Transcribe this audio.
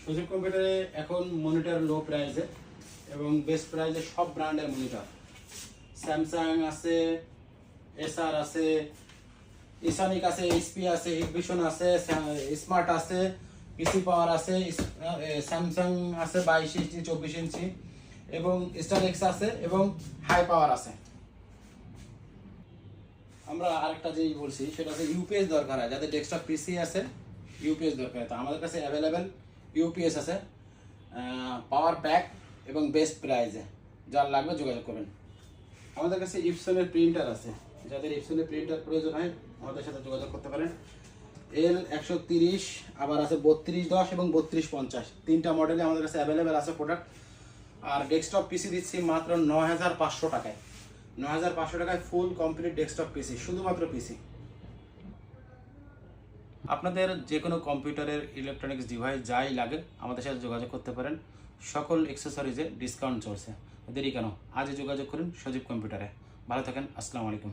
সুযোগ কম্পিউটারে এখন মনিটর লো প্রাইসে এবং বেস্ট প্রাইসে সব ব্র্যান্ডের মনিটর, স্যামসাং আছে, এসআর আছে, ইসনিক আছে, এইচপি আছে, হিকভিশন আছে, স্মার্ট আছে, পিসি পাওয়ার আছে, স্যামসাং আছে 22 ইঞ্চি 24 ইঞ্চি এবং স্টার এক্স আছে এবং হাই পাওয়ার আছে। আমরা আরেকটা যেই বলছি সেটা হচ্ছে ইউপিএস দরকার হয়, যাদের ডেস্কটপ পিসি আছে ইউপিএস দরকার হয়। তো আমাদের কাছে অ্যাভেলেবেল ইউপিএস আছে, পাওয়ার প্যাক এবং বেস্ট প্রাইজে। যার লাগবে যোগাযোগ করবেন। আমাদের কাছে ইপসনের প্রিন্টার আছে, যাদের ইপসনের প্রিন্টার প্রয়োজন হয় আমাদের সাথে যোগাযোগ করতে পারেন। L130 আবার আছে 3210 এবং 3250, তিনটা মডেলে আমাদের কাছে অ্যাভেলেবেল আছে প্রোডাক্ট। আর ডেস্কটপ পিসি দিচ্ছি মাত্র 9500 টাকায়। 9500 টাকায় ফুল কমপ্লিট ডেস্কটপ পিসি, শুধুমাত্র পিসি। আপনাদের যে কোনো কম্পিউটারের ইলেকট্রনিক্স ডিভাইস যাই লাগে আমাদের সাথে যোগাযোগ করতে পারেন। সকল অ্যাক্সেসরিজে ডিসকাউন্ট চলছে, দেরি কেন, আজই যোগাযোগ করুন সজীব কম্পিউটারে। ভালো থাকেন, আসসালামু আলাইকুম।